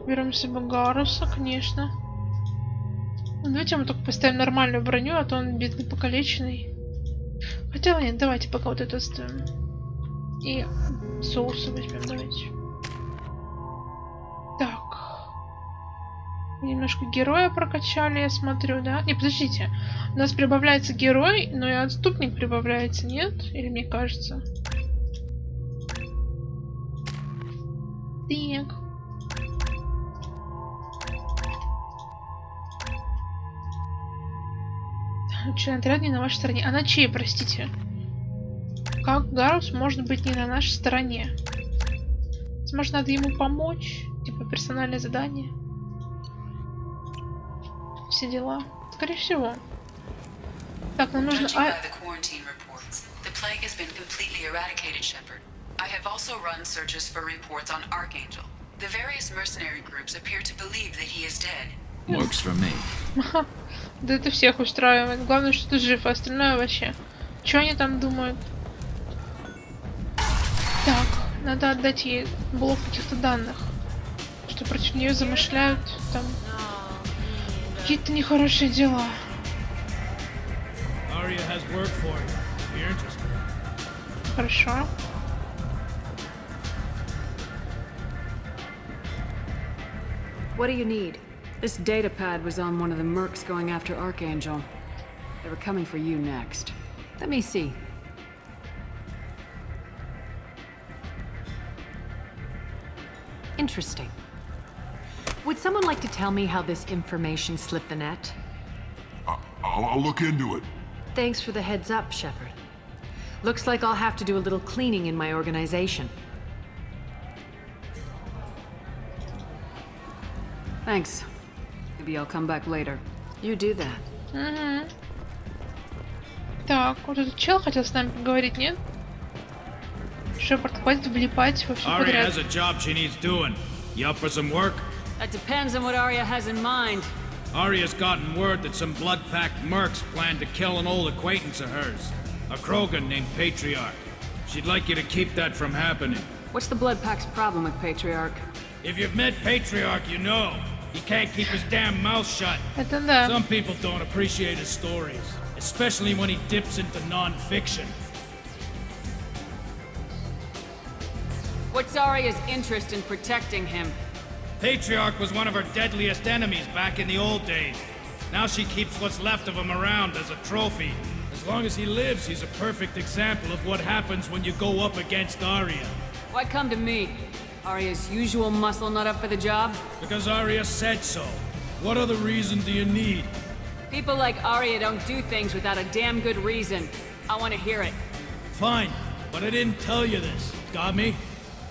Берем себе Гаруса, конечно. Ну, давайте мы только поставим нормальную броню, а то он бедный, покалеченный. Хотя нет, давайте пока вот это оставим. И соусы возьмем, давайте. Так. Немножко героя прокачали, я смотрю, да? Не, подождите. У нас прибавляется герой, но и отступник прибавляется, нет? Или мне кажется? Так. Член отряда не на вашей стороне. А на чьей, простите? Как Гарус может быть не на нашей стороне? Возможно, надо ему помочь? Типа персональное задание? Все дела. Скорее всего. Так, нам нужно... I have also run searches for reports on Archangel. The various mercenary groups appear to believe that he is dead. Works for me. Да это всех устраивает. Главное, что ты жив, а остальное вообще. Что они там думают? Так, надо отдать ей блок каких-то данных. Что против нее замышляют там какие-то нехорошие дела. Хорошо. What do you need? This data pad was on one of the mercs going after Archangel. They were coming for you next. Let me see. Interesting. Would someone like to tell me how this information slipped the net? I'll look into it. Thanks for the heads up, Shepard. Looks like I'll have to do a little cleaning in my organization. Thanks. Maybe I'll come back later. You do that. Угу. Так, вот этот чел хотел с нами поговорить, нет? Шепард, хватит влипать во все подряд. Arya has a job she needs doing. You up for some work? That depends on what Arya has in mind. Arya's gotten word that some blood-packed mercs plan to kill an old acquaintance of hers. A Krogan named Patriarch. She'd like you to keep that from happening. What's the Blood Pack's problem with Patriarch? If you've met Patriarch, you know. He can't keep his damn mouth shut. Это да. Some people don't appreciate his stories, especially when he dips into non-fiction. What's Arya's interest in protecting him? Patriarch was one of her deadliest enemies back in the old days. Now she keeps what's left of him around as a trophy. As long as he lives, he's a perfect example of what happens when you go up against Arya. Why come to me? Arya's usual muscle not up for the job? Because Arya said so. What other reason do you need? People like Arya don't do things without a damn good reason. I want to hear it. Fine, but I didn't tell you this. Got me?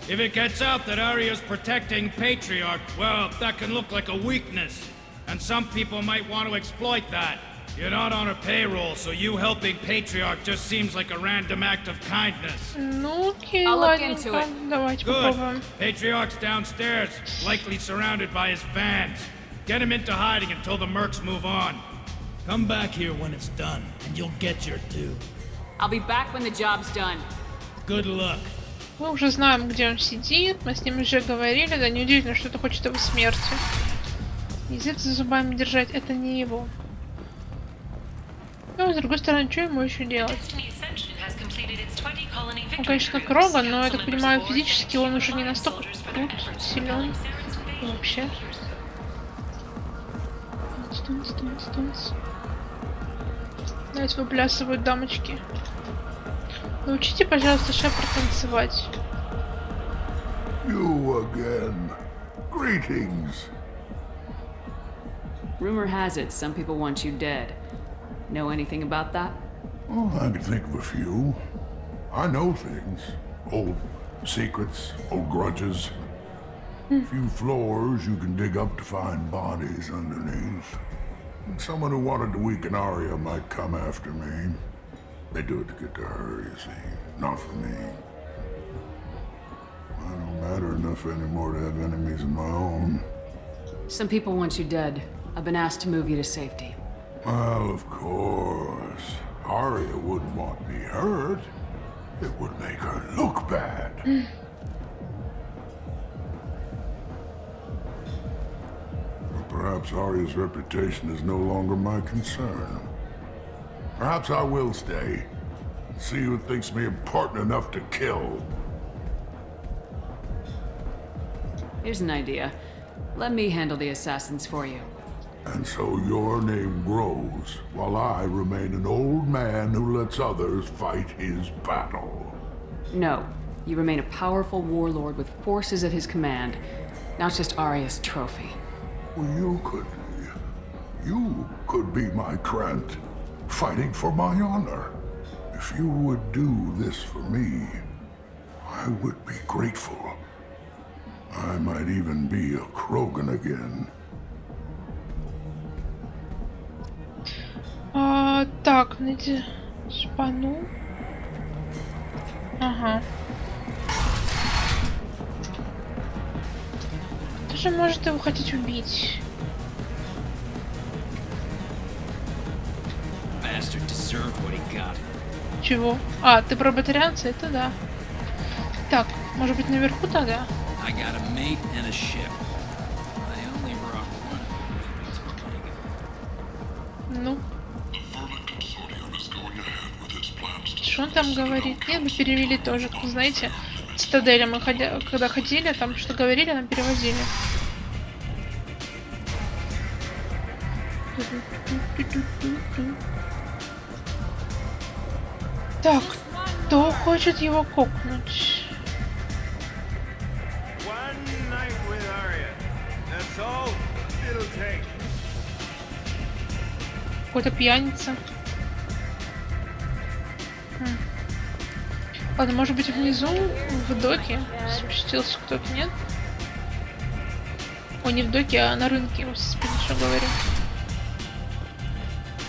If it gets out that Arya's protecting Patriarch, well, that can look like a weakness. And some people might want to exploit that. You're not on her payroll, so you helping Patriarch just seems like a random act of kindness. Ну окей, I'll look ладненько. into it. Давайте Good. попробуем. Patriarch's downstairs, likely surrounded by his fans. Get him into hiding until the mercs move on. Come back here when it's done, and you'll get your due. I'll be back when the job's done. Good luck. Мы уже знаем, где он сидит. Мы с ним уже говорили. Да, неудивительно, что это хочет его смерти. Язык за зубами держать — это не его. Но, с другой стороны, что ему еще делать? Он, конечно, Кроган, но, я так понимаю, физически он уже не настолько крут, силен. И вообще. Давайте выплясывают дамочки. Научите, пожалуйста, Шепард танцевать. You again. Greetings. Rumor has it some people want you dead. Know anything about that? Oh, I can think of a few. I know things. Old secrets, old grudges. A few floors you can dig up to find bodies underneath. Someone who wanted to weaken Arya might come after me. They do it to get to her, you see. Not for me. I don't matter enough anymore to have enemies of my own. Some people want you dead. I've been asked to move you to safety. Well, of course. Arya wouldn't want me hurt. It would make her look bad. Perhaps Arya's reputation is no longer my concern. Perhaps I will stay. See who thinks me important enough to kill. Here's an idea. Let me handle the assassins for you. And so your name grows, while I remain an old man who lets others fight his battle. No. You remain a powerful warlord with forces at his command. Now it's just Arya's trophy. Well, you could be my Krant, fighting for my honor. If you would do this for me, I would be grateful. I might even be a Krogan again. Так, найди шпану. Ага. Тоже может его хотеть убить. Чего? А, ты про батарианца? Это да. Так, может быть наверху тогда? Ну. Что он там говорит? Нет, мы перевели тоже. Знаете, Цитадели мы когда ходили, там что говорили, нам переводили. Так, кто хочет его кокнуть? Какой-то пьяница. Ладно, может быть внизу, в доке, спустился кто-то, нет? О, не в доке, а на рынке, господи, что говорю.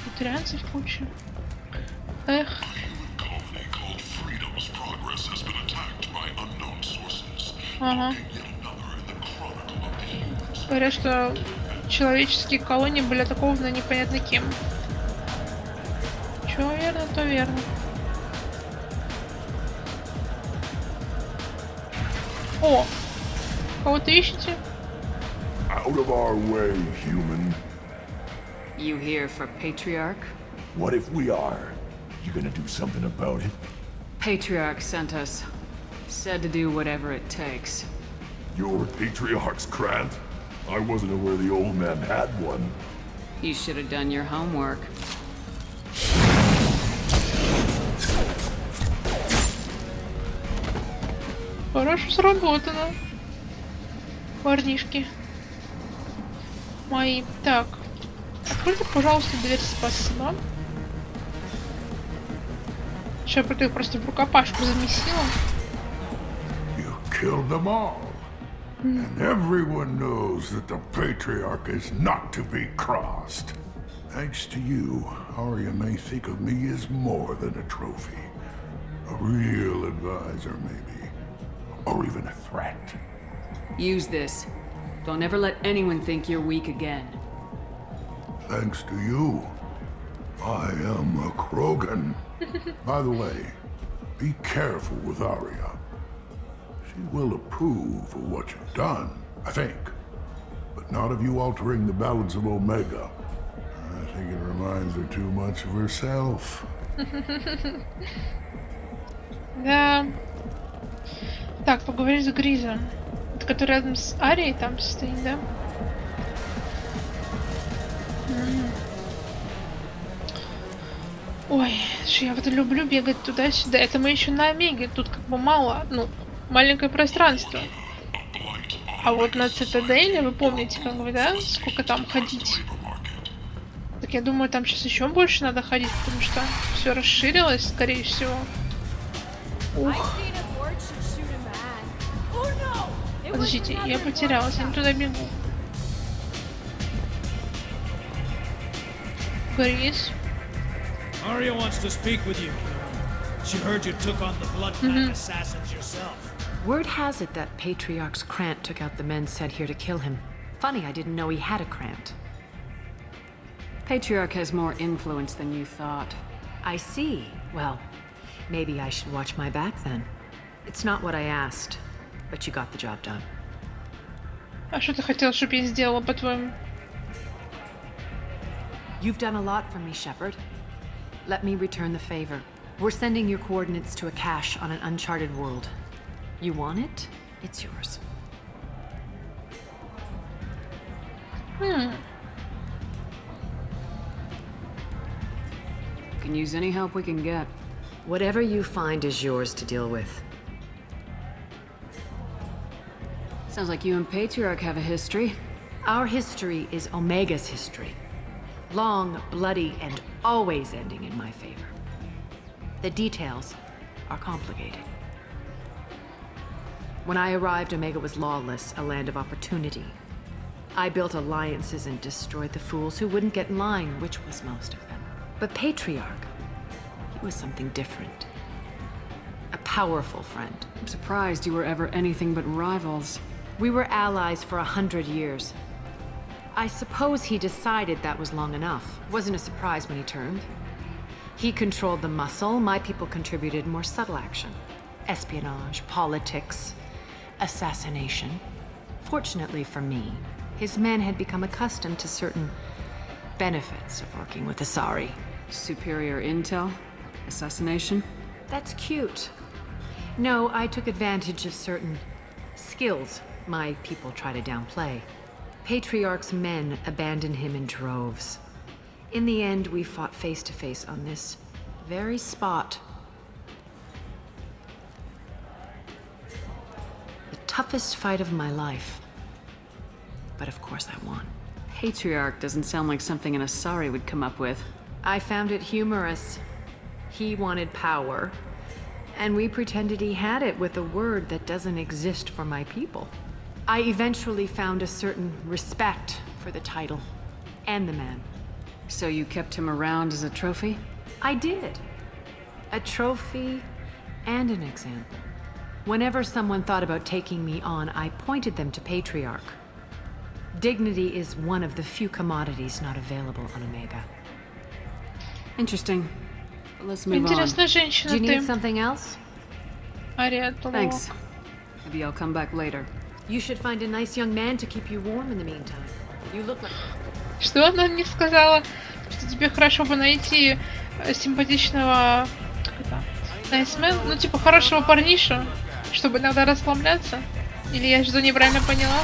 Вегетарианцев куча. Эх. Ага. Говорят, что человеческие колонии были атакованы непонятно кем. Чё верно, то верно. О! Кого-то ищете? Out of our way, human. You here for Patriarch? What if we are? You gonna do something about it? Patriarch sent us. Said to do whatever it takes. Your Patriarch's Krant? I wasn't aware the old man had one. You should have done your homework. Хорошо сработано. Парнишки. Мои. Так. Откройте, пожалуйста, дверь, спасибо. Шепард их просто в рукопашку замесила. You killed them all. And everyone knows that the Patriarch is not to be crossed. Thanks to you, Arya may think of me as more than a trophy. A real advisor, maybe. Or even a threat. Use this. Don't ever let anyone think you're weak again. Thanks to you, I am a Krogan. By the way, be careful with Arya. She will approve of what you've done, I think. But not of you altering the balance of Omega. I think it reminds her too much of herself. Да. Так, поговорить с Гризом. Это который рядом с Арией там стоит, да? Ой, что я вот люблю бегать туда-сюда. Это мы еще на Омеге. Тут как бы мало, ну, маленькое пространство. А вот на Цитадели, вы помните, как бы, да? Сколько там ходить? Так я думаю, там сейчас еще больше надо ходить, потому что все расширилось, скорее всего. Ух. Подождите, я потерялась, я не туда бегу. Гриз. Arya wants to speak with you. She heard you took on the blood pact assassins yourself. Word has it that Patriarch's Krant took out the men sent here to kill him. Funny, I didn't know he had a Krant. Patriarch has more influence than you thought. I see. Well, maybe I should watch my back then. It's not what I asked, but you got the job done. А что ты хотел, чтобы я сделала, по-твоему? You've done a lot for me, Shepard. Let me return the favor. We're sending your coordinates to a cache on an uncharted world. You want it? It's yours. Can use any help we can get. Whatever you find is yours to deal with. Sounds like you and Patriarch have a history. Our history is Omega's history. Long, bloody, and always ending in my favor. The details are complicated. When I arrived, Omega was lawless, a land of opportunity. I built alliances and destroyed the fools who wouldn't get in line, which was most of them. But Patriarch, he was something different. A powerful friend. I'm surprised you were ever anything but rivals. We were allies for 100 years. I suppose he decided that was long enough. Wasn't a surprise when he turned. He controlled the muscle, my people contributed more subtle action. Espionage, politics, assassination. Fortunately for me, his men had become accustomed to certain benefits of working with Asari. Superior intel? Assassination? That's cute. No, I took advantage of certain skills my people try to downplay. Patriarch's men abandoned him in droves. In the end, we fought face to face on this very spot. The toughest fight of my life. But of course I won. Patriarch doesn't sound like something an Asari would come up with. I found it humorous. He wanted power, and we pretended he had it with a word that doesn't exist for my people. I eventually found a certain respect for the title and the man. So you kept him around as a trophy? I did. A trophy and an example. Whenever someone thought about taking me on, I pointed them to Patriarch. Dignity is one of the few commodities not available on Omega. Interesting. But let's move on. Интересная Do женщина you need ты. something else? Ариадна. Thanks. Maybe I'll come back later. You should find a nice young man to keep you warm in the meantime. You look like... Что она мне сказала? Что тебе хорошо бы найти симпатичного... Как это? Найсмен? Ну, типа, хорошего парниша, чтобы иногда расслабляться? Или я что-то неправильно поняла?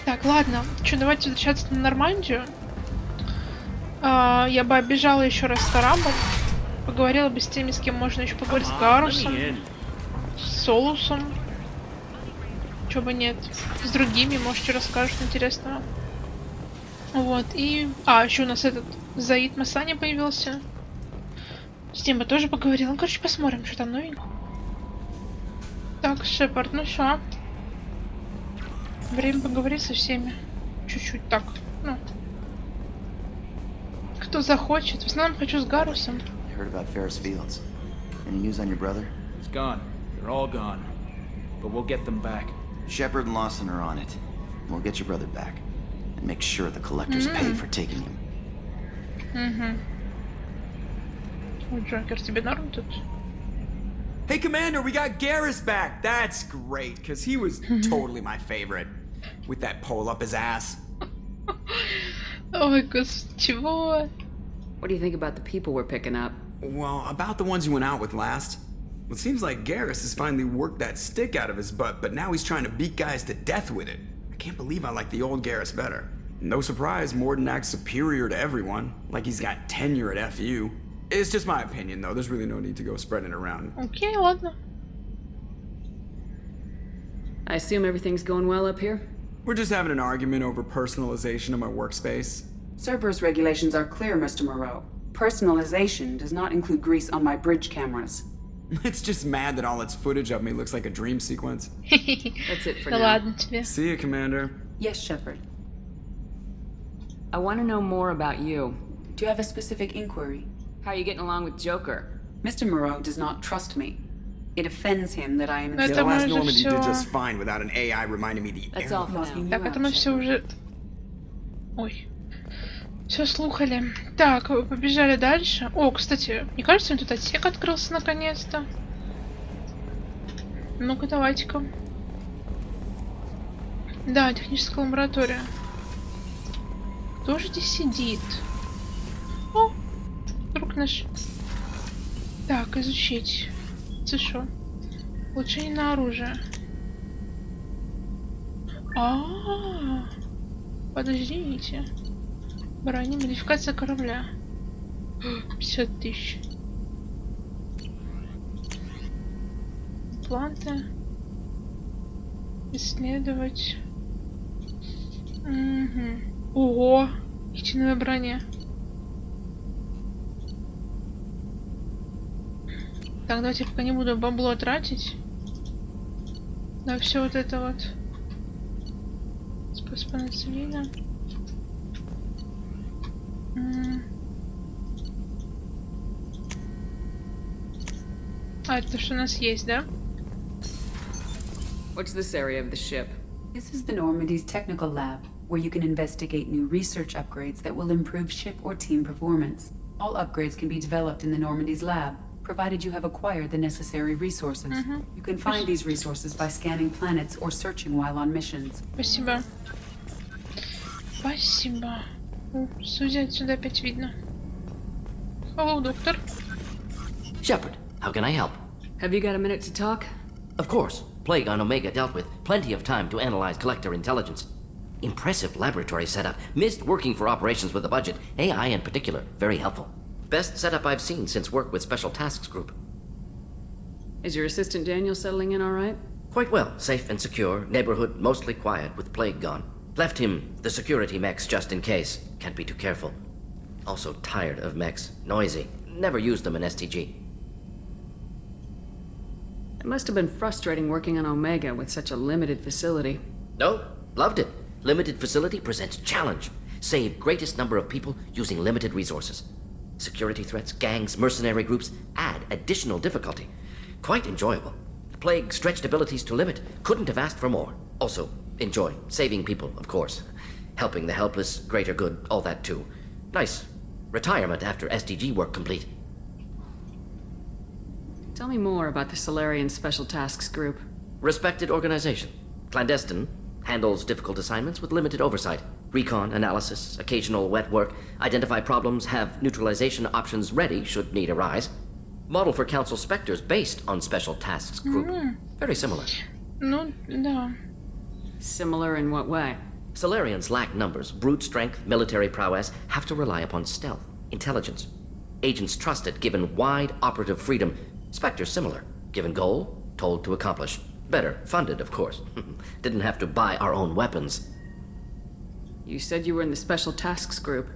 Так, ладно. Что, давайте возвращаться на Нормандию. Я бы оббежала еще раз корабль. Поговорила бы с теми, с кем можно еще поговорить. С Гарусом. С Солусом. Чего бы нет. С другими, может, что расскажут интересного. Вот, и... еще у нас этот Заид Масани появился. С ним бы тоже поговорила. Ну, короче, посмотрим, что там новенького. Так, Шепард, ну что? Время поговорить со всеми. Чуть-чуть так, ну. Кто захочет. В основном хочу с Гарусом. It's gone. They're all gone. But we'll get them back. Shepard and Lawson are on it. We'll get your brother back. And make sure the collectors pay for taking him. Ой, Джокер, тебе норм тут? Hey, Commander, we got Garrus back. That's great, because he was totally my favorite. With that pole up his ass. Ой, господи, чего? What do you think about the people we're picking up? Well, about the ones you went out with last. It seems like Garrus has finally worked that stick out of his butt, but now he's trying to beat guys to death with it. I can't believe I like the old Garrus better. No surprise, Morden acts superior to everyone, like he's got tenure at FU. It's just my opinion, though. There's really no need to go spreading it around. Окей, ладно. I assume everything's going well up here? We're just having an argument over personalization of my workspace. Cerberus regulations are clear, Mr. Moreau. Personalization does not include grease on my bridge cameras. It's just mad that all its footage of me looks like a dream sequence. That's it for Да now. ладно тебе. See you, Commander. Yes, Shepard. I want to know more about you. Do you have a specific inquiry? How are you getting along with Joker? Mr. Moreau does not trust me. It offends him that I am Это The last мы уже Normandy did всё. just fine without an AI reminding me the That's error. all for now. Так, это мы все уже... Ой. Все слухали. Так, побежали дальше. О, кстати, мне кажется, тут отсек открылся наконец-то. Ну-ка, давайте-ка. Да, техническая лаборатория. Кто же здесь сидит? О, друг наш. Так, изучить. Это что? Улучшение на оружие. Подождите. Броня, модификация корабля. 50 тысяч. Планты. Исследовать. Угу. Ого! Хитиновая броня. Так, давайте пока не буду бабло тратить. На все вот это вот. Способ инсулина. Это что у нас есть, да? What's this area of the ship? This is the Normandy's technical lab, where you can investigate new research upgrades that will improve ship or team performance. All upgrades can be developed in the Normandy's lab, provided you have acquired the necessary resources. You can find these resources by scanning planets or searching while on missions. Спасибо. Спасибо. Судья отсюда опять видно. Hello, доктор. Shepard, how can I help? Have you got a minute to talk? Of course. Plague on Omega dealt with. Plenty of time to analyze collector intelligence. Impressive laboratory setup. Missed working for operations with a budget. AI in particular. Very helpful. Best setup I've seen since work with Special Tasks Group. Is your assistant Daniel settling in all right? Quite well. Safe and secure. Neighborhood mostly quiet with Plague gone. Left him the security mechs just in case. Can't be too careful. Also tired of mechs. Noisy. Never used them in STG. It must have been frustrating working on Omega with such a limited facility. No, loved it. Limited facility presents challenge. Save greatest number of people using limited resources. Security threats, gangs, mercenary groups add additional difficulty. Quite enjoyable. Plague stretched abilities to limit. Couldn't have asked for more. Also, enjoy. Saving people, of course. Helping the helpless, greater good, all that too. Nice. Retirement after SDG work complete. Tell me more about the Solarian Special Tasks Group. Respected organization. Clandestine. Handles difficult assignments with limited oversight. Recon, analysis, occasional wet work. Identify problems, have neutralization options ready should need arise. Model for Council Spectres based on Special Tasks Group. Very similar. Ну, да. Similar in what way? Solarians lack numbers, brute strength, military prowess, have to rely upon stealth, intelligence. Agents trusted, given wide operative freedom. Spectres similar, given goal, told to accomplish. Better, funded, of course. Didn't have to buy our own weapons. You said you were in the Special Tasks Group.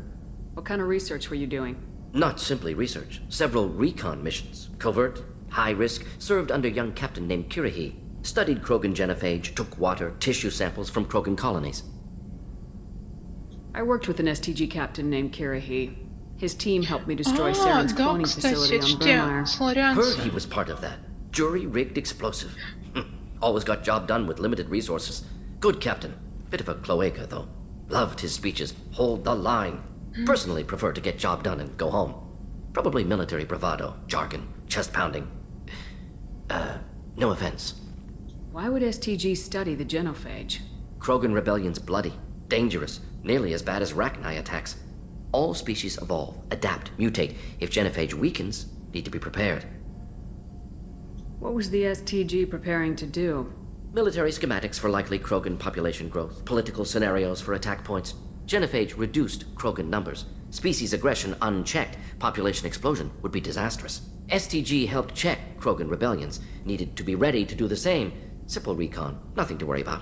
What kind of research were you doing? Not simply research. Several recon missions. Covert, high risk, served under young captain named Kirahi. Studied Krogan genophage, took water, tissue samples from Krogan colonies. I worked with an STG captain named Kirahi. His team helped me destroy Saren's да, cloning кстати, facility on те Burnmire. соларианцы. Heard he was part of that. Jury-rigged explosive. Always got job done with limited resources. Good captain. Bit of a cloaca, though. Loved his speeches. Hold the line. Personally prefer to get job done and go home. Probably military bravado, jargon, chest pounding. No offense. Why would STG study the genophage? Krogan rebellion's bloody, dangerous, nearly as bad as Rachni attacks. All species evolve, adapt, mutate. If genophage weakens, need to be prepared. What was the STG preparing to do? Military schematics for likely Krogan population growth, political scenarios for attack points. Genophage reduced Krogan numbers. Species aggression unchecked, population explosion would be disastrous. STG helped check Krogan rebellions, needed to be ready to do the same. Simple recon, nothing to worry about.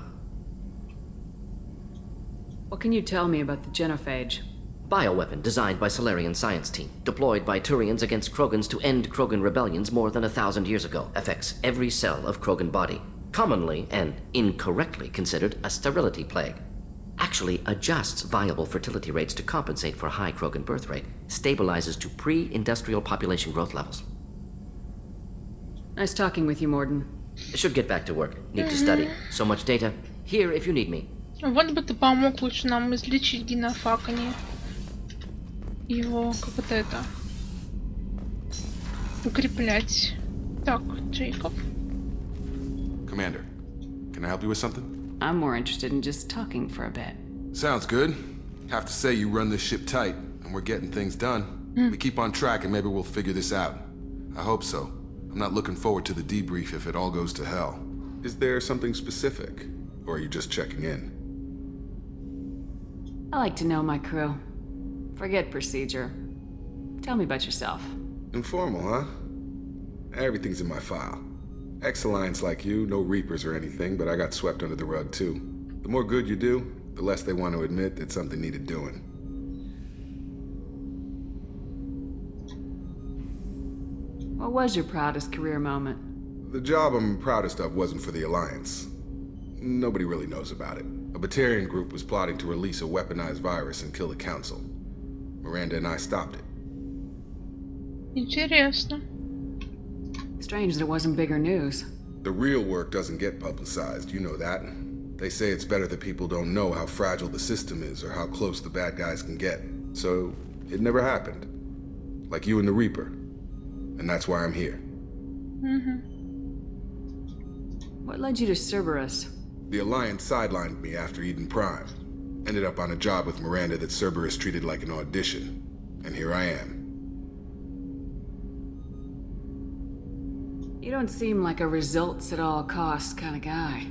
What can you tell me about the genophage? Bioweapon designed by Solarian science team, deployed by Turians against Krogans to end Krogan rebellions more than 1,000 years ago. Affects every cell of Krogan body. Commonly and incorrectly considered a sterility plague. Actually adjusts viable fertility rates to compensate for high Krogan birth rate. Stabilizes to pre-industrial population growth levels. Nice talking with you, Morden. Should get back to work. Need to study. So much data. Here if you need me. Вот бы ты помог лучше нам излечить генофаг, а не его, как это, укреплять. Так, Джейкоб. Commander, can I help you with something? I'm more interested in just talking for a bit. Sounds good. Have to say you run this ship tight, and we're getting things done. We keep on track and maybe we'll figure this out. I hope so. I'm not looking forward to the debrief if it all goes to hell. Is there something specific? Or are you just checking in? I like to know my crew. Forget procedure. Tell me about yourself. Informal, huh? Everything's in my file. Ex-Alliance like you, no Reapers or anything, but I got swept under the rug too. The more good you do, the less they want to admit that something needed doing. What was your proudest career moment? The job I'm proudest of wasn't for the Alliance. Nobody really knows about it. A Batarian group was plotting to release a weaponized virus and kill the Council. Miranda and I stopped it. Интересно. Strange that it wasn't bigger news. The real work doesn't get publicized, you know that. They say it's better that people don't know how fragile the system is or how close the bad guys can get. So, it never happened. Like you and the Reaper. And that's why I'm here. What led you to Cerberus? The Alliance sidelined me after Eden Prime. Ended up on a job with Miranda that Cerberus treated like an audition. And here I am. You don't seem like a results at all costs kind of guy.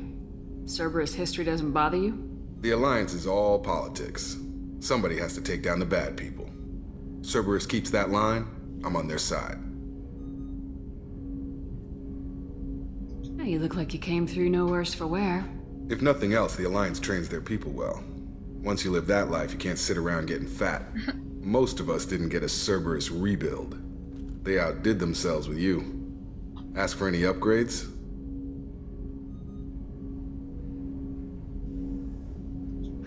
Cerberus history doesn't bother you? The Alliance is all politics. Somebody has to take down the bad people. Cerberus keeps that line, I'm on their side. You look like you came through no worse for wear. If nothing else, the Alliance trains their people well. Once you live that life, you can't sit around getting fat. Most of us didn't get a Cerberus rebuild. They outdid themselves with you. Ask for any upgrades?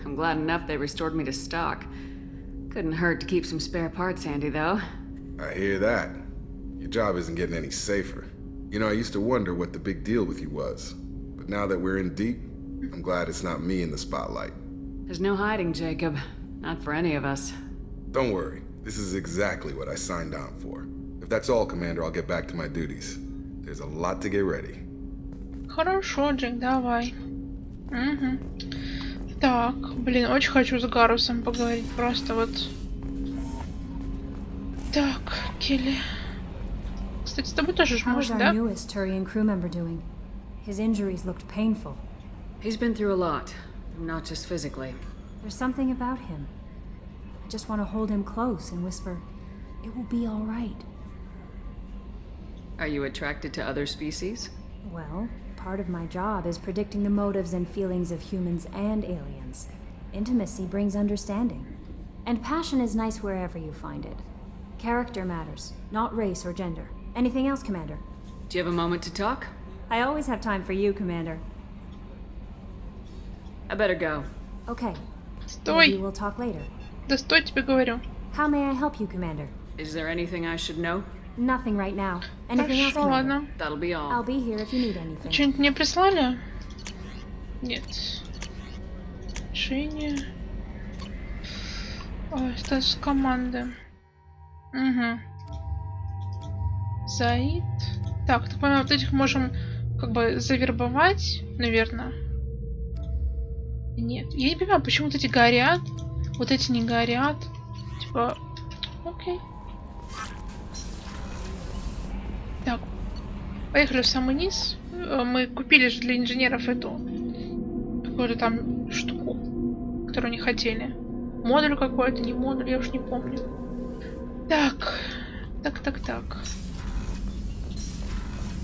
I'm glad enough they restored me to stock. Couldn't hurt to keep some spare parts handy, though. I hear that. Your job isn't getting any safer. You know, I used to wonder what the big deal with you was. But now that we're in deep, I'm glad it's not me in the spotlight. There's no hiding, Jacob. Not for any of us. Don't worry. This is exactly what I signed on for. If that's all, Commander, I'll get back to my duties. There's a lot to get ready. Хорошо, Джек, давай. Так, блин, очень хочу с Гарусом поговорить. Просто вот... Так, Келли. Кстати, с тобой тоже ж можно, да? How's our newest Turian crew member doing? His injuries looked painful. He's been through a lot. Not just physically. There's something about him. I just want to hold him close and whisper, "It will be all right." Are you attracted to other species? Well, part of my job is predicting the motives and feelings of humans and aliens. Intimacy brings understanding. And passion is nice wherever you find it. Character matters, not race or gender. Anything else, Commander? Do you have a moment to talk? I always have time for you, Commander. I better go. Okay. Стой! Maybe we'll talk later. Да стой, тебе говорю. How may I help you, Commander? Is there anything I should know? Nothing right now. Anything else, Хорошо, Commander? ладно. That'll be all. I'll be here if you need anything. Что-нибудь мне прислали? Нет. Решение. Ой, статус команды. Угу. Заид. Так понимаю, вот этих можем как бы завербовать, наверное. Нет. Я не понимаю, почему вот эти горят, вот эти не горят. Типа, окей. Так, поехали в самый низ. Мы купили же для инженеров эту какую-то там штуку, которую не хотели. Модуль какой-то, не модуль, я уж не помню. Так.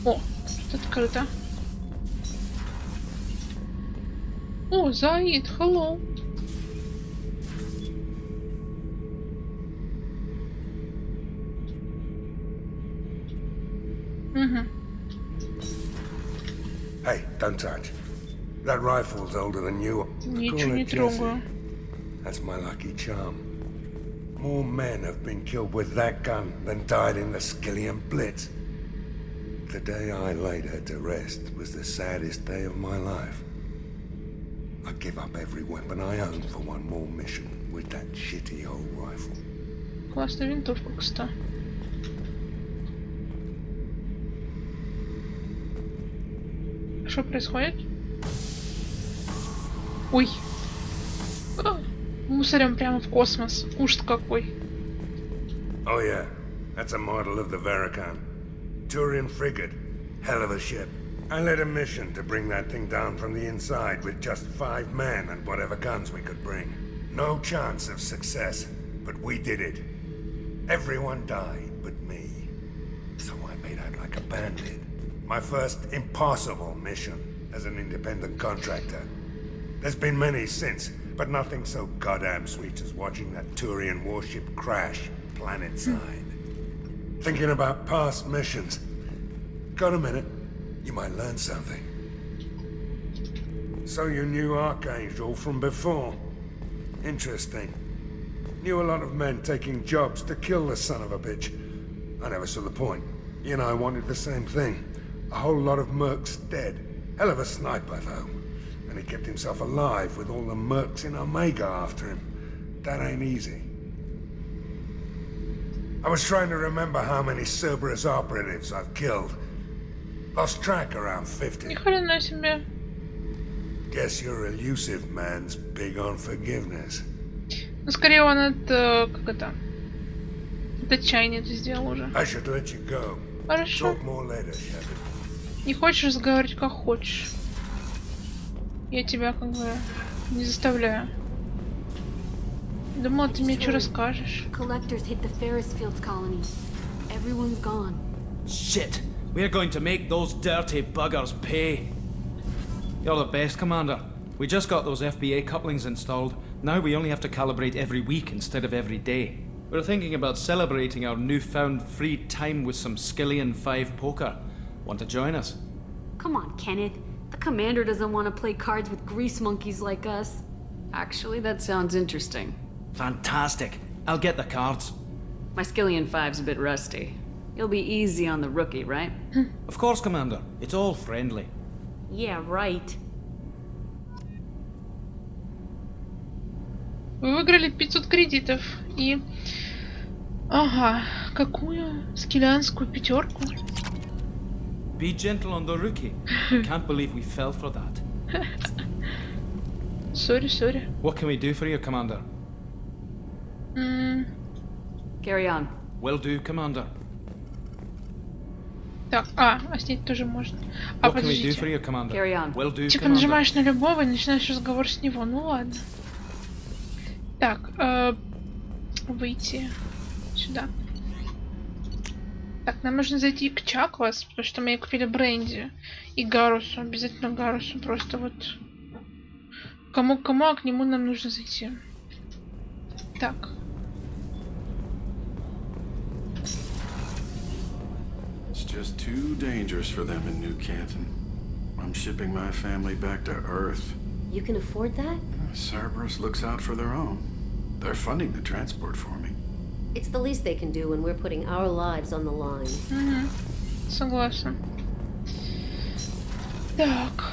О, тут открыто. О, Заид, hello. Hey, don't touch. That rifle's older than you. Ничего не трогаю. That's my lucky charm. More men have been killed with that gun than died in the Skillian Blitz. The day I laid her to rest was the saddest day of my life. I'd give up every weapon I own for one more mission with that shitty old rifle. Классная винтовка, кстати. Что происходит? Ой. Мусорем прямо в космос. Ужас какой. Oh yeah, that's a model of the Veracon. Turian frigate. Hell of a ship. I led a mission to bring that thing down from the inside with just 5 men and whatever guns we could bring. No chance of success, but we did it. Everyone died but me. So I made out like a bandit. My first impossible mission as an independent contractor. There's been many since, but nothing so goddamn sweet as watching that Turian warship crash planetside. Thinking about past missions. Got a minute? You might learn something. So you knew Archangel from before? Interesting. Knew a lot of men taking jobs to kill the son of a bitch. I never saw the point. You and I wanted the same thing. A whole lot of mercs dead. Hell of a sniper, though. And he kept himself alive with all the mercs in Omega after him. That ain't easy. I was trying to remember how many Cerberus operatives I've killed. Lost track around 50. Ни хрена себе. Guess your elusive man's big on forgiveness. Ну, скорее он это... Как это? От отчаяния это сделал уже. I should let you go. Хорошо. Talk more later, Shepard. Не хочешь разговаривать, как хочешь. Я тебя как бы не заставляю. Думала, ты мне что расскажешь. Collectors hit the Ferris Fields colony. Everyone's gone. Shit! We're going to make those dirty buggers pay. You're the best, Commander. We just got those FBA couplings installed. Now we only have to calibrate every week instead of every day. We're thinking about celebrating our newfound free time with some Skillian 5 poker. Want to join us? Come on, Kenneth. The Commander doesn't want to play cards with grease monkeys like us. Actually, that sounds interesting. Fantastic. I'll get the cards. My Skillian 5's a bit rusty. You'll be easy on the rookie, right? Of course, Commander. It's all friendly. Yeah, right. Вы выиграли 500 кредитов и... Ага, какую? Скиллианскую пятерку? Be gentle on the rookie. I can't believe we fell for that. Sorry. What can we do for you, Commander? Carry on. Will do, Commander. Так, снять тоже можно. What can we do Подождите. for you, Commander? Carry on. Will do, Типа Commander. нажимаешь на любого и начинаешь разговор с него. Ну ладно. Так, выйти сюда. Так, нам нужно зайти к Чаклас, потому что мы купили бренди. И Гарусу, обязательно Гарусу. Просто вот... Кому-кому, а к нему нам нужно зайти. Так. It's just too dangerous for them in New Canton. I'm shipping my family back to Earth. You can afford that? Cerberus looks out for their own. They're funding the transport for me. It's the least they can do when we're putting our lives on the line. Согласна. Так.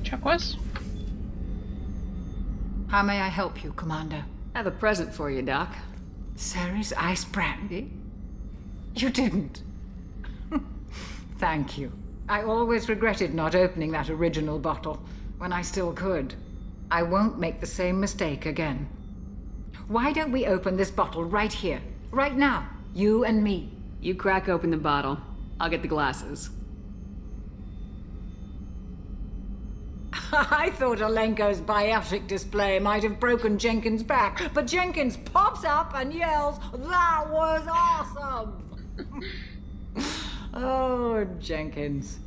Чаклас? How may I help you, Commander? I have a present for you, Doc. Sarah's ice brandy? You didn't. Thank you. I always regretted not opening that original bottle when I still could. I won't make the same mistake again. Why don't we open this bottle right here, right now, you and me? You crack open the bottle. I'll get the glasses. I thought Alenko's biotic display might have broken Jenkins' back, but Jenkins pops up and yells, "That was awesome!" Oh, Jenkins.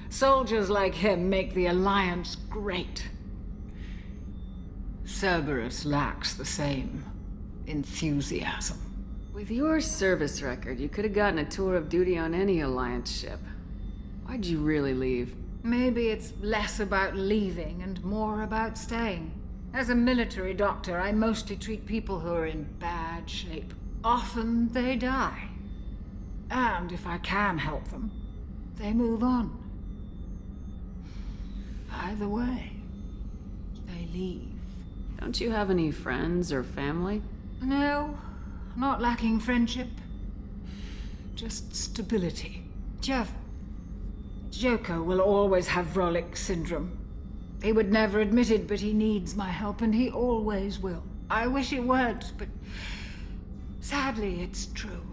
Soldiers like him make the Alliance great. Cerberus lacks the same enthusiasm. With your service record, you could have gotten a tour of duty on any Alliance ship. Why'd you really leave? Maybe it's less about leaving and more about staying. As a military doctor, I mostly treat people who are in bad shape. Often they die. And if I can help them, they move on. Either way, they leave. Don't you have any friends or family? No, not lacking friendship. Just stability. Jeff, Joker will always have Vrolic syndrome. He would never admit it, but he needs my help, and he always will. I wish it weren't, but sadly, it's true.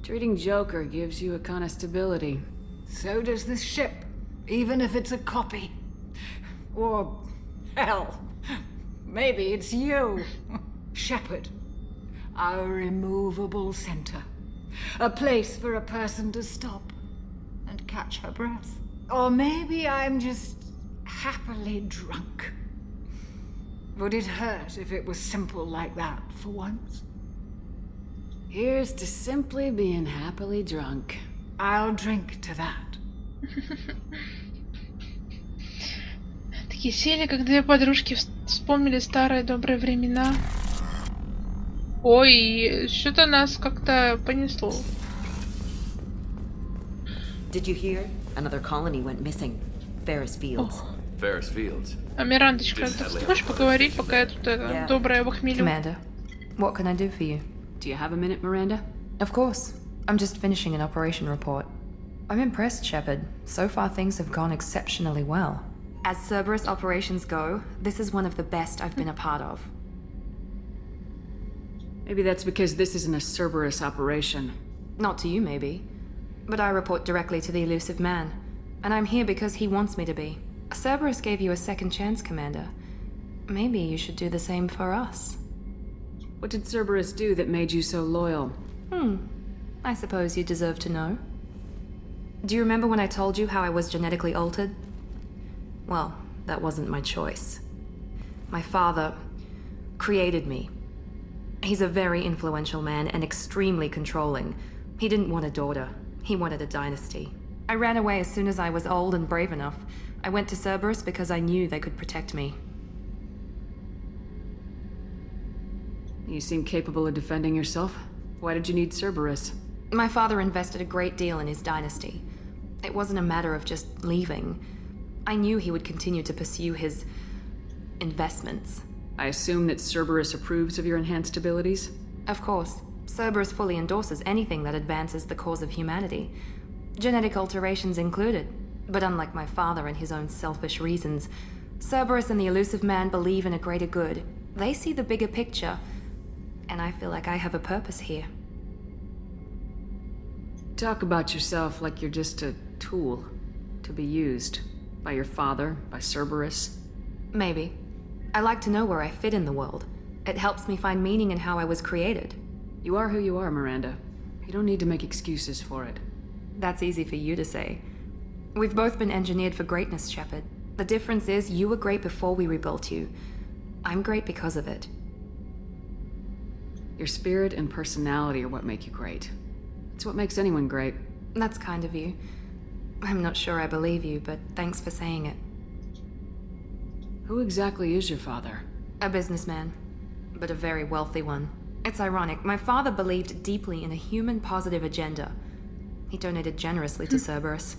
Treating Joker gives you a kind of stability. So does this ship, even if it's a copy. Or, hell, maybe it's you, Shepard. Our immovable center. A place for a person to stop and catch her breath. Or maybe I'm just happily drunk. Would it hurt if it was simple like that for once? Here's to simply being happily drunk. I'll drink to that. Такие сели, как две подружки, вспомнили старые добрые времена. Ой, что-то нас как-то понесло. Did you hear? Another colony went missing. Ferris Fields. Ferris Fields. А Мирандочка, ты хочешь поговорить, пока я тут добрая в хмелю? Commander, what can I do for you? Do you have a minute, Miranda? Of course. I'm just finishing an operation report. I'm impressed, Shepard. So far things have gone exceptionally well. As Cerberus operations go, this is one of the best I've been a part of. Maybe that's because this isn't a Cerberus operation. Not to you, maybe. But I report directly to the elusive man. And I'm here because he wants me to be. Cerberus gave you a second chance, Commander. Maybe you should do the same for us. What did Cerberus do that made you so loyal? I suppose you deserve to know. Do you remember when I told you how I was genetically altered? Well, that wasn't my choice. My father created me. He's a very influential man and extremely controlling. He didn't want a daughter. He wanted a dynasty. I ran away as soon as I was old and brave enough. I went to Cerberus because I knew they could protect me. You seem capable of defending yourself. Why did you need Cerberus? My father invested a great deal in his dynasty. It wasn't a matter of just leaving. I knew he would continue to pursue his investments. I assume that Cerberus approves of your enhanced abilities? Of course. Cerberus fully endorses anything that advances the cause of humanity. Genetic alterations included. But unlike my father and his own selfish reasons, Cerberus and the elusive man believe in a greater good. They see the bigger picture, and I feel like I have a purpose here. Talk about yourself like you're just a tool to be used by your father, by Cerberus. Maybe. I like to know where I fit in the world. It helps me find meaning in how I was created. You are who you are, Miranda. You don't need to make excuses for it. That's easy for you to say. We've both been engineered for greatness, Shepard. The difference is you were great before we rebuilt you. I'm great because of it. Your spirit and personality are what make you great. It's what makes anyone great. That's kind of you. I'm not sure I believe you, but thanks for saying it. Who exactly is your father? A businessman, but a very wealthy one. It's ironic. My father believed deeply in a human-positive agenda. He donated generously to Cerberus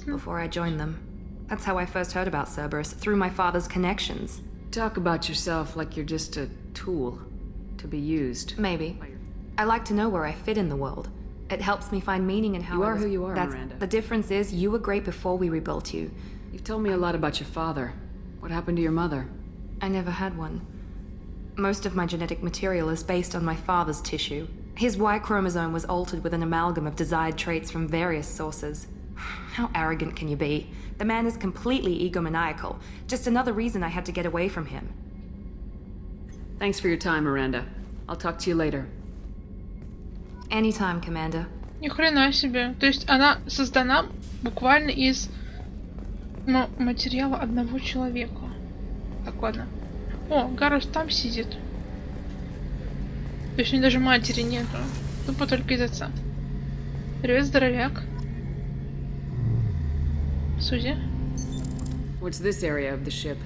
before I joined them. That's how I first heard about Cerberus, through my father's connections. Talk about yourself like you're just a tool to be used. Maybe. I like to know where I fit in the world. It helps me find meaning in how you are who you are, Miranda. The difference is you were great before we rebuilt you. You've told me a lot about your father. What happened to your mother? I never had one. Most of my genetic material is based on my father's tissue. His Y chromosome was altered with an amalgam of desired traits from various sources. How arrogant can you be? The man is completely egomaniacal. Just another reason I had to get away from him. Thanks for your time, Miranda. I'll talk to you later. Anytime, Commander. Ни хрена себе. То есть она создана буквально из материала одного человека. Так, ладно. О, Гарус там сидит. То есть у нее даже матери нету. Тупо только из отца. Привет, здоровяк. Сузи. What's this area of the ship?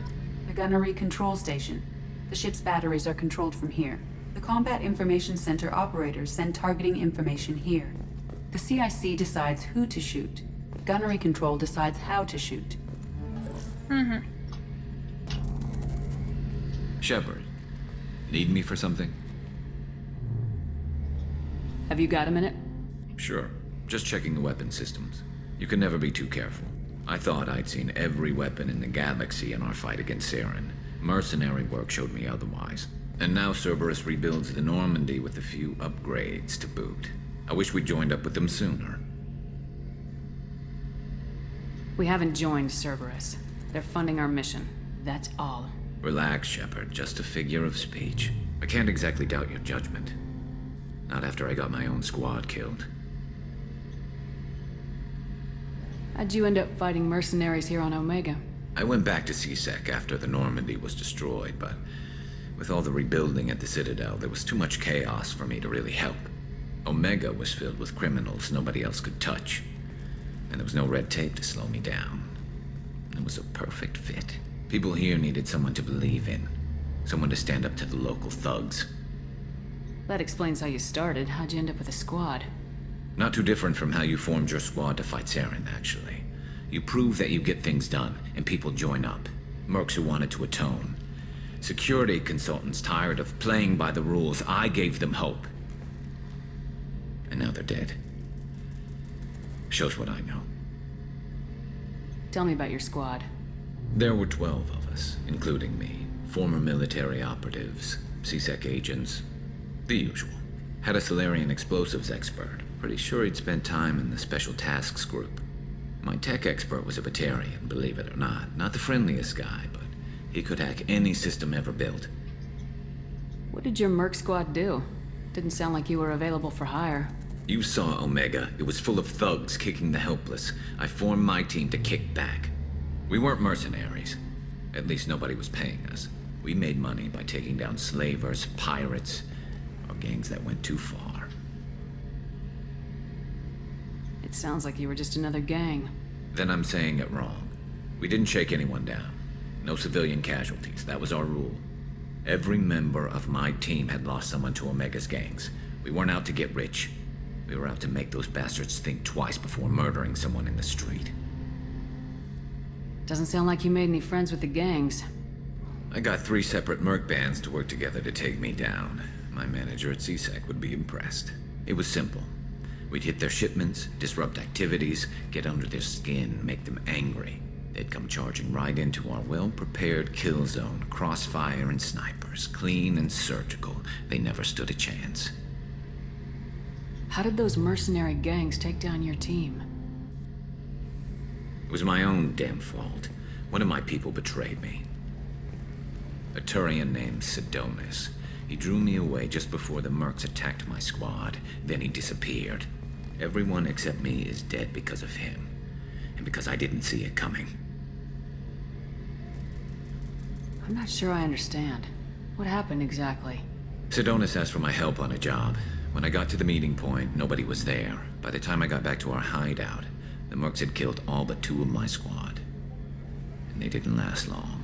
The gunnery control station. The ship's batteries are controlled from here. The Combat Information Center operators send targeting information here. The CIC decides who to shoot. Gunnery control decides how to shoot. Shepard, need me for something? Have you got a minute? Sure. Just checking the weapon systems. You can never be too careful. I thought I'd seen every weapon in the galaxy in our fight against Saren. Mercenary work showed me otherwise. And now Cerberus rebuilds the Normandy with a few upgrades to boot. I wish we'd joined up with them sooner. We haven't joined Cerberus. They're funding our mission. That's all. Relax, Shepard. Just a figure of speech. I can't exactly doubt your judgment. Not after I got my own squad killed. How'd you end up fighting mercenaries here on Omega? I went back to C-Sec after the Normandy was destroyed, but with all the rebuilding at the Citadel, there was too much chaos for me to really help. Omega was filled with criminals nobody else could touch, and there was no red tape to slow me down. It was a perfect fit. People here needed someone to believe in, someone to stand up to the local thugs. That explains how you started. How'd you end up with a squad? Not too different from how you formed your squad to fight Saren, actually. You prove that you get things done, and people join up. Mercs who wanted to atone. Security consultants tired of playing by the rules. I gave them hope. And now they're dead. Shows what I know. Tell me about your squad. There were 12 of us, including me. Former military operatives, C-Sec agents, the usual. Had a Solarian explosives expert. Pretty sure he'd spent time in the Special Tasks group. My tech expert was a Batarian, believe it or not. Not the friendliest guy, but he could hack any system ever built. What did your merc squad do? Didn't sound like you were available for hire. You saw Omega. It was full of thugs kicking the helpless. I formed my team to kick back. We weren't mercenaries. At least nobody was paying us. We made money by taking down slavers, pirates, or gangs that went too far. It sounds like you were just another gang. Then I'm saying it wrong. We didn't shake anyone down. No civilian casualties. That was our rule. Every member of my team had lost someone to Omega's gangs. We weren't out to get rich. We were out to make those bastards think twice before murdering someone in the street. Doesn't sound like you made any friends with the gangs. I got 3 separate merc bands to work together to take me down. My manager at C-Sec would be impressed. It was simple. We'd hit their shipments, disrupt activities, get under their skin, make them angry. They'd come charging right into our well-prepared kill zone, crossfire and snipers, clean and surgical. They never stood a chance. How did those mercenary gangs take down your team? It was my own damn fault. One of my people betrayed me. A Turian named Sidonis. He drew me away just before the mercs attacked my squad. Then he disappeared. Everyone except me is dead because of him. And because I didn't see it coming. I'm not sure I understand. What happened exactly? Sidonis asked for my help on a job. When I got to the meeting point, nobody was there. By the time I got back to our hideout, the mercs had killed all but 2 of my squad. And they didn't last long.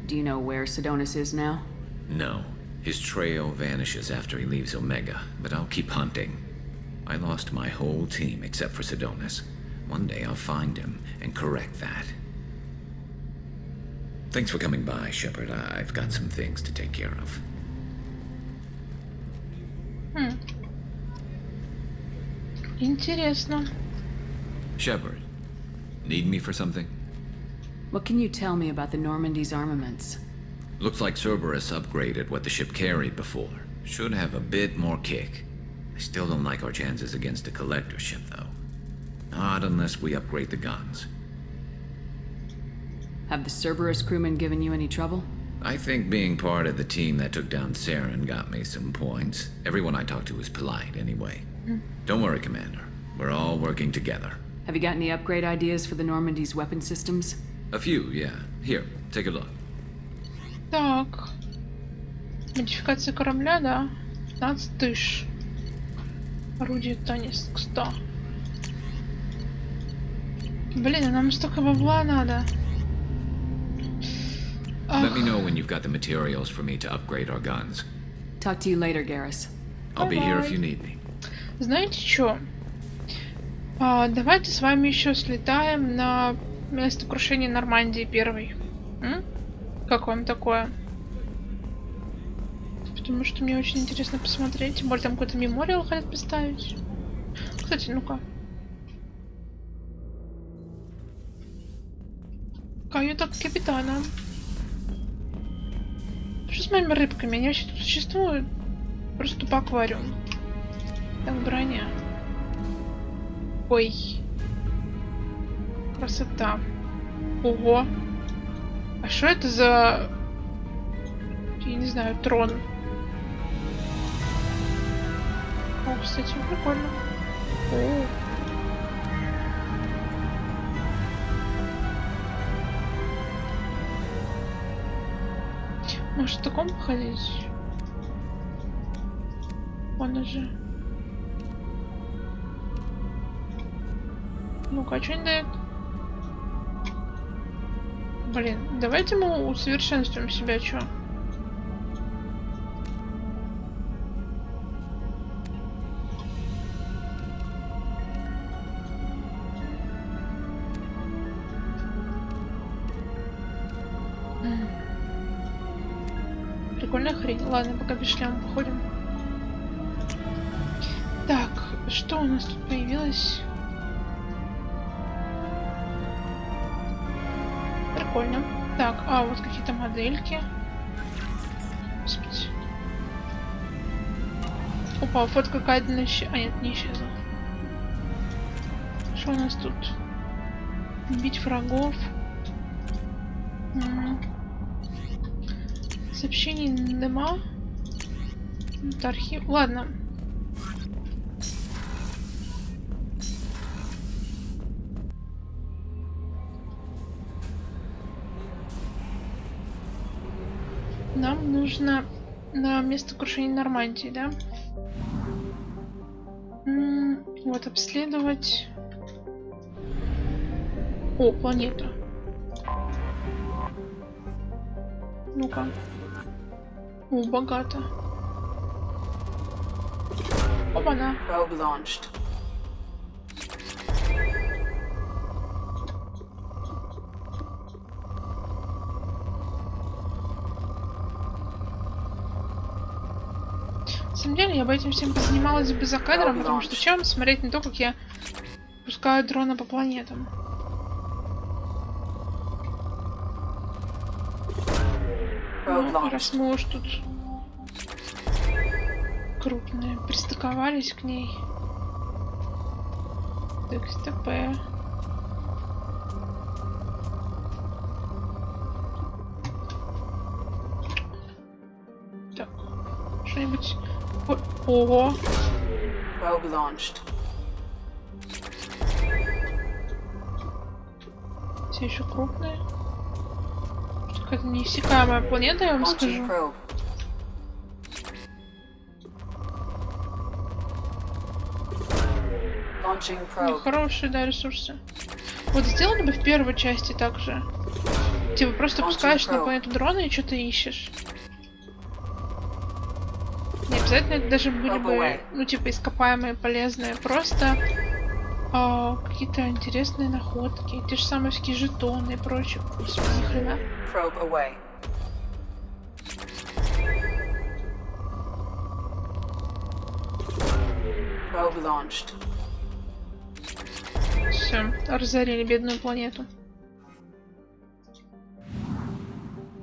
Do you know where Sidonis is now? No. His trail vanishes after he leaves Omega, but I'll keep hunting. I lost my whole team except for Sidonis. One day I'll find him and correct that. Thanks for coming by, Shepard. I've got some things to take care of. Интересно. Shepard, need me for something? What can you tell me about the Normandy's armaments? Looks like Cerberus upgraded what the ship carried before. Should have a bit more kick. I still don't like our chances against a collector ship, though. Not unless we upgrade the guns. Have the Cerberus crewmen given you any trouble? I think being part of the team that took down Saren got me some points. Everyone I talked to was polite, anyway. Don't worry, Commander. We're all working together. Have you got any upgrade ideas for the Normandy's weapon systems? A few, yeah. Here, take a look. Так. Модификация корабля, да. 15 тысяч. Орудие Танис, 100. Блин, нам столько бабла надо. Let me know when you've got the materials for me to upgrade our guns. Talk to you later, Garrus. I'll be here if you need me. Знаете что? Давайте с вами еще слетаем на место крушения Нормандии первой. Как вам такое? Потому что мне очень интересно посмотреть. Тем более там какой-то мемориал хотят поставить. Кстати, ну-ка. Каюта капитана. Что с моими рыбками? Они вообще тут существуют? Просто тупо аквариум. Так, броня. Ой. Красота. Ого. А что это за... Я не знаю, трон. О, кстати, прикольно. О. Может, в таком походить? Он же. Ну-ка, а что не дает? Блин, давайте мы усовершенствуем себя, чё? Прикольная хрень. Ладно, пока без шлема походим. Так, что у нас тут появилось? Прикольно. Так, а вот какие-то модельки. Господи. Опа, фотка какая-то на А нет, не исчезла. Что у нас тут? Бить врагов. Сообщений нема. Это архив. Ладно. Нам нужно на место крушения Нормандии, да? Вот, обследовать. О, планета. Ну-ка. О, богато. Оба-на. На самом деле, я бы этим всем позанималась бы за кадром, потому что чем смотреть на то, как я пускаю дрона по планетам. Ну, раз мы уж тут крупные пристыковались к ней. ТП. Так, что-нибудь. Ого. Все еще крупные. Какая-то неиссякаемая планета, я вам скажу. Хорошие, да, ресурсы. Вот сделали бы в первой части так же. Типа просто пускаешь на планету дрона и что-то ищешь. Не обязательно это даже были бы, ну типа ископаемые, полезные. Просто какие-то интересные находки. Те же самые всякие жетоны и прочее. Господи, ни хрена. Все, разорили бедную планету.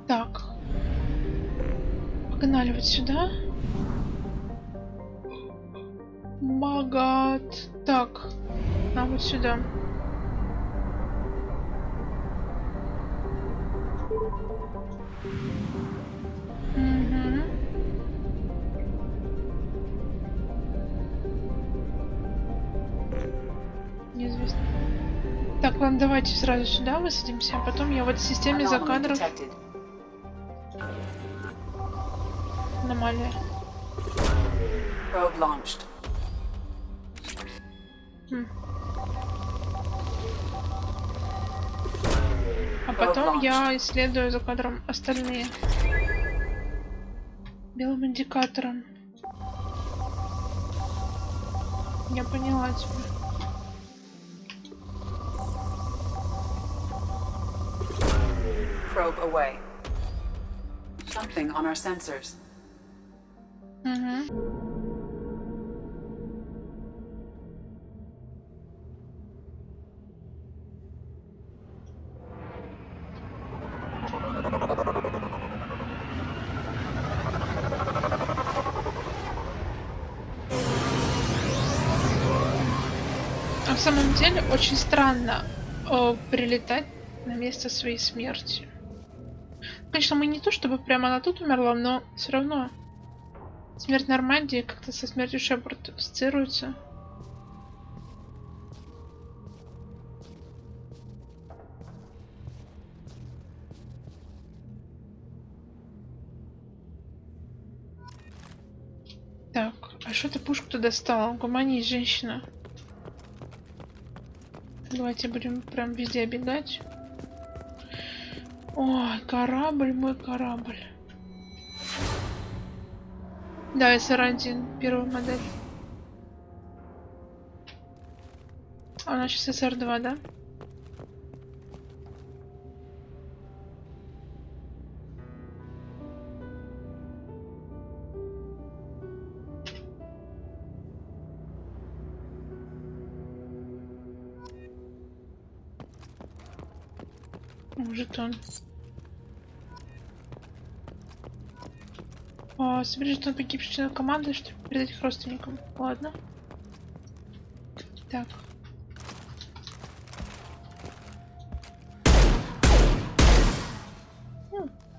Так. Погнали вот сюда. Магат. Так. А вот сюда. Угу. Неизвестно. Так, ладно, давайте сразу сюда высадимся, а потом я в этой системе за кадров. Аномалия. А потом я исследую за кадром остальные. Белым индикатором. Я поняла тебя. Probe away. Something on our sensors. А в самом деле очень странно прилетать на место своей смерти. Конечно, мы не то чтобы прямо она тут умерла, но все равно смерть Нормандии как-то со смертью Шепард ассоциируется. Так, а что ты пушку-то достала? Угомонись, женщина. Давайте будем прям везде обегать. Ой, корабль, мой корабль. Да, SR-1, первая модель. А у нас сейчас SR-2, да? Жетон. Собери жетон погибших членов команды, чтобы передать их родственникам. Ладно. Так.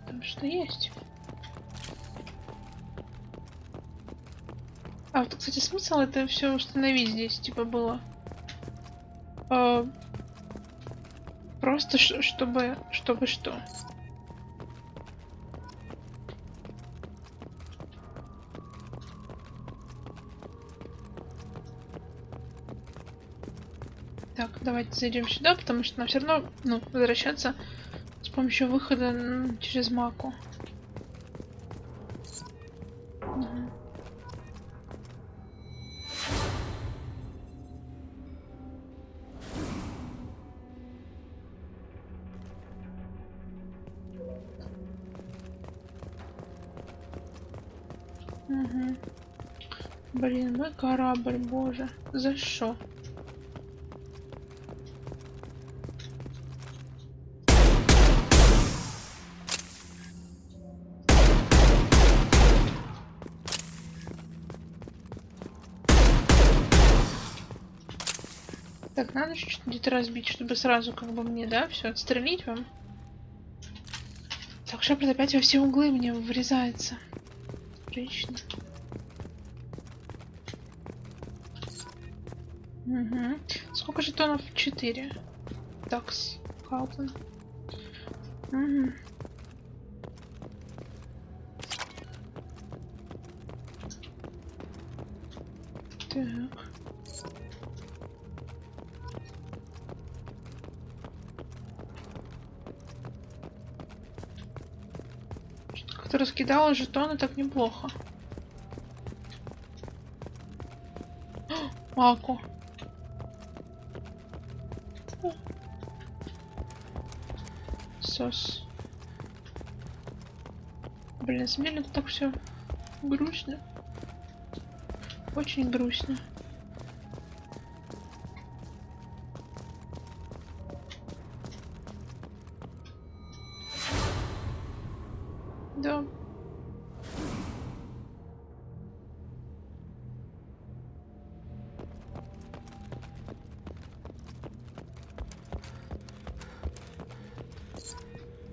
Там что есть. А вот, кстати, смысл это все установить здесь, типа, было. Просто чтобы что. Так, давайте зайдем сюда, потому что нам все равно, возвращаться с помощью выхода через маку. Блин, мой корабль, боже, за что? Так, надо чуть-чуть где-то разбить, чтобы сразу как бы мне, да, все отстрелить вам. Так, Шепард опять во все углы мне врезается. Отлично. Угу. Сколько жетонов? 4. Такс. Калтон. Угу. Так. Как-то раскидала жетоны так неплохо. Маку. Сос. Блин, смело так все грустно. Очень грустно. Да.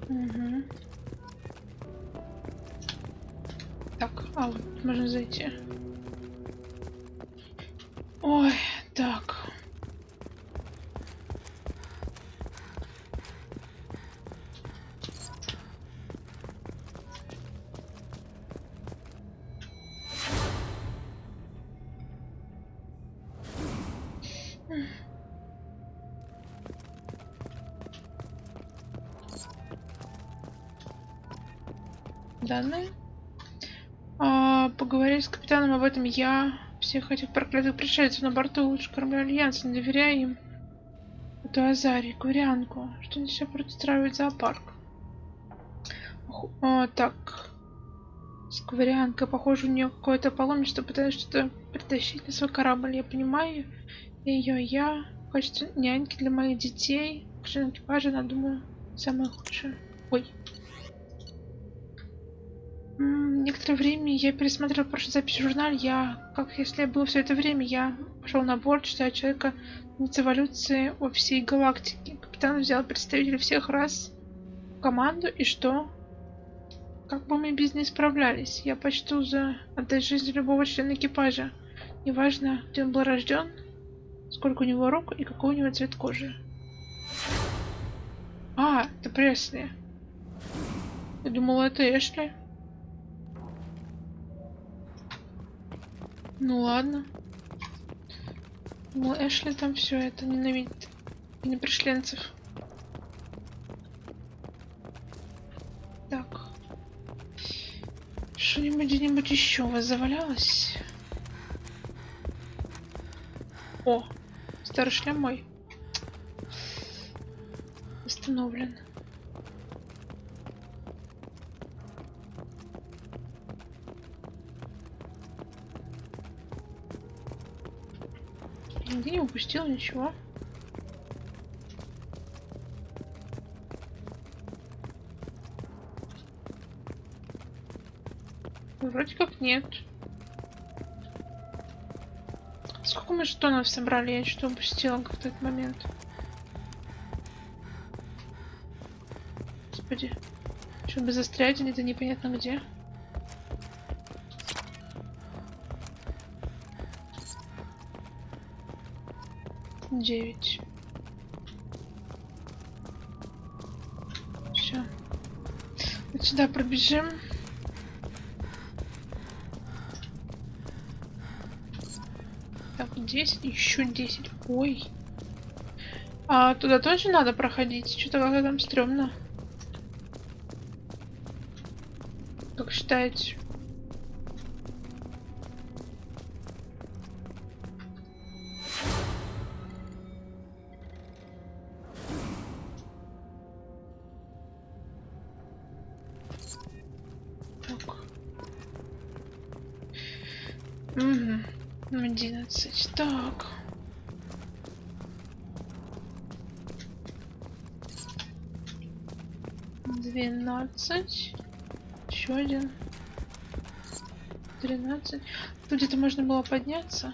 Угу. Так, а вот можно зайти. Ой, так. Данные. Поговорить с капитаном об этом я. Всех этих проклятых пришельцев на борту лучше корабля Альянса, не доверяя им. Эту Азари, Курянку, что они все устраивают зоопарк. Так. Скворянка. Похоже, у нее какое-то паломничество, пытается что-то притащить на свой корабль. Я понимаю ее. Я в качестве няньки для моих детей. Член экипажа, она, думаю, самое худшее. Ой. Некоторое время я пересмотрел прошлую запись в журнале. Как если я был все это время, я пошел на борт, считая человека эволюции во всей галактике. Капитан взял представителей всех рас в команду, и что? Как бы мы без них справлялись? Я почту за отдать жизнь любого члена экипажа. Неважно, где он был рожден, сколько у него рук и какой у него цвет кожи. А, это Пресли. Я думала, это Эшли. Ну ладно. Думала, Эшли там все это ненавидит. Инопришленцев. Так. Что-нибудь где-нибудь еще у вас завалялось? О, старый шлем мой. Восстановлен. Нигде не упустил ничего. Вроде как нет. Сколько мы жетонов собрали? Я что-то упустила как-то этот момент. Господи. Чтобы застрять где-то непонятно где. Девять. Все. Вот сюда пробежим. Так, 10, еще 10. Ой. А туда тоже надо проходить? Что-то как-то там стрёмно. Как считаете? Так. 11. Так. Двенадцать. Еще один. 13. Тут где-то можно было подняться.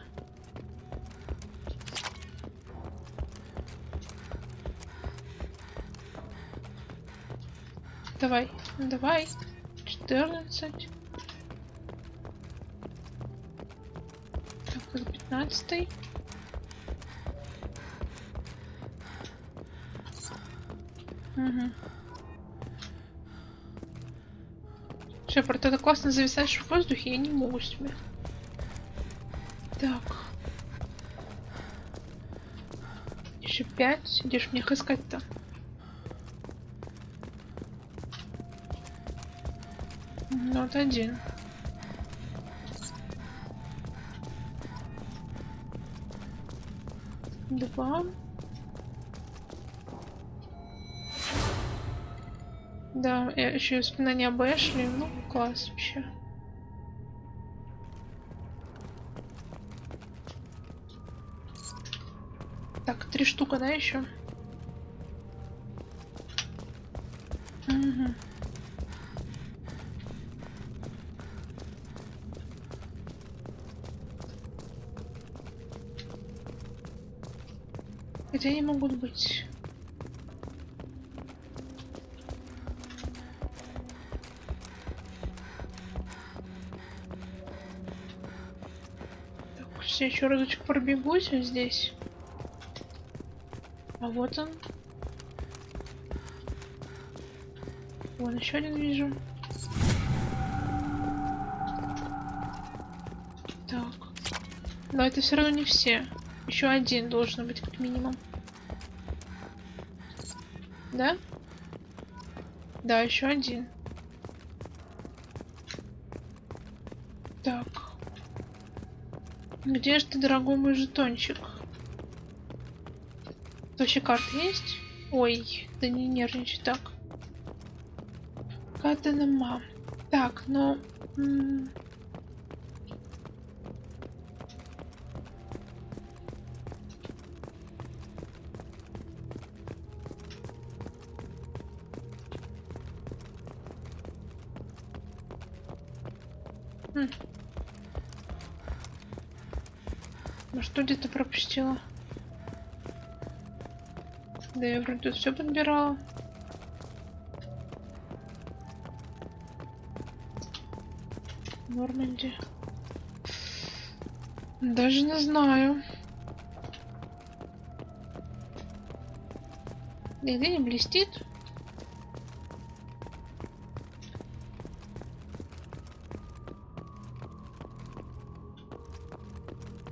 Давай, давай. 14. Так, это 15. Угу. Шепард, это классно зависаешь в воздухе, я не могу с тебя. Так. Еще 5. Где ж мне их искать-то? Ну, вот 1. Два. Да, я еще и вспоминание об Эшли. Ну, класс вообще. Так, 3 штука, да, еще? Угу. Где они могут быть? Так, все еще разочек пробегусь здесь. А вот он. Вон еще один вижу. Так. Но это все равно не все. Еще один должен быть как минимум. Да? Да, еще один. Так. Где же ты, дорогой мой жетончик? Вообще карта есть? Ой, да не нервничай так. Какая-то нема. Так, ну... Ну что где-то пропустила? Да я вроде тут все подбирала. Норманди. Даже не знаю. Нигде не блестит.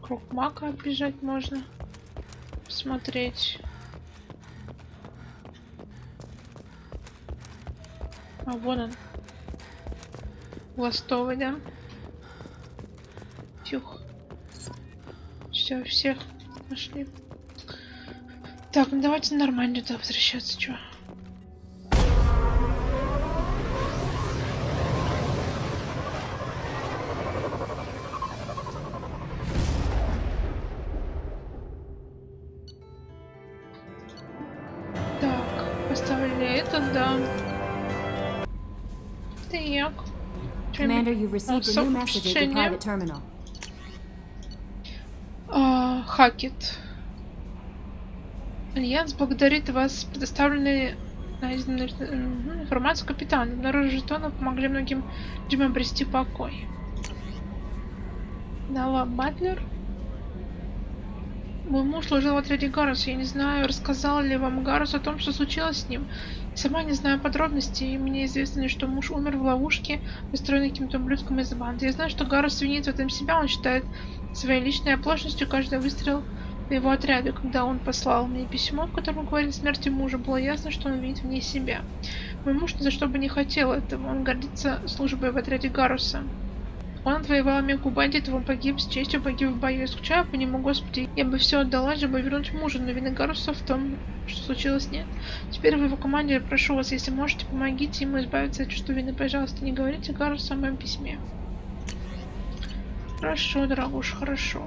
Круг мака оббежать можно. Посмотреть. А вон он. Ластовый, да? Тюх. Все, всех нашли. Так, ну давайте на Нормандию туда возвращаться, чё? Так, поставили это, да. Так. Commander, you've received a new message at your private terminal. Хакет. Альянс благодарит вас предоставленной информацию капитана. Обнаружив жетоны помогли многим людям обрести покой. Дала Батлер. Мой муж служил в отряде Гаруса. Я не знаю, рассказал ли вам Гарус о том, что случилось с ним. Сама не знаю подробностей, и мне известно лишь, что муж умер в ловушке, построенной каким-то ублюдком из банды. Я знаю, что Гарус винит в этом себя, он считает своей личной оплошностью каждый выстрел в его отряде. Когда он послал мне письмо, в котором говорит о смерти мужа, было ясно, что он винит в ней себя. Мой муж ни за что бы не хотел этого, он гордится службой в отряде Гаруса. Он отвоевал меку бандитов, он погиб с честью, погиб в бою. Я скучаю по нему, господи. Я бы все отдала, чтобы вернуть мужа, но вина Гаруса в том, что случилось, нет. Теперь вы его командир, прошу вас, если можете, помогите ему избавиться от чувства вины. Пожалуйста, не говорите Гарусу о моем письме. Хорошо, дорогуша, хорошо.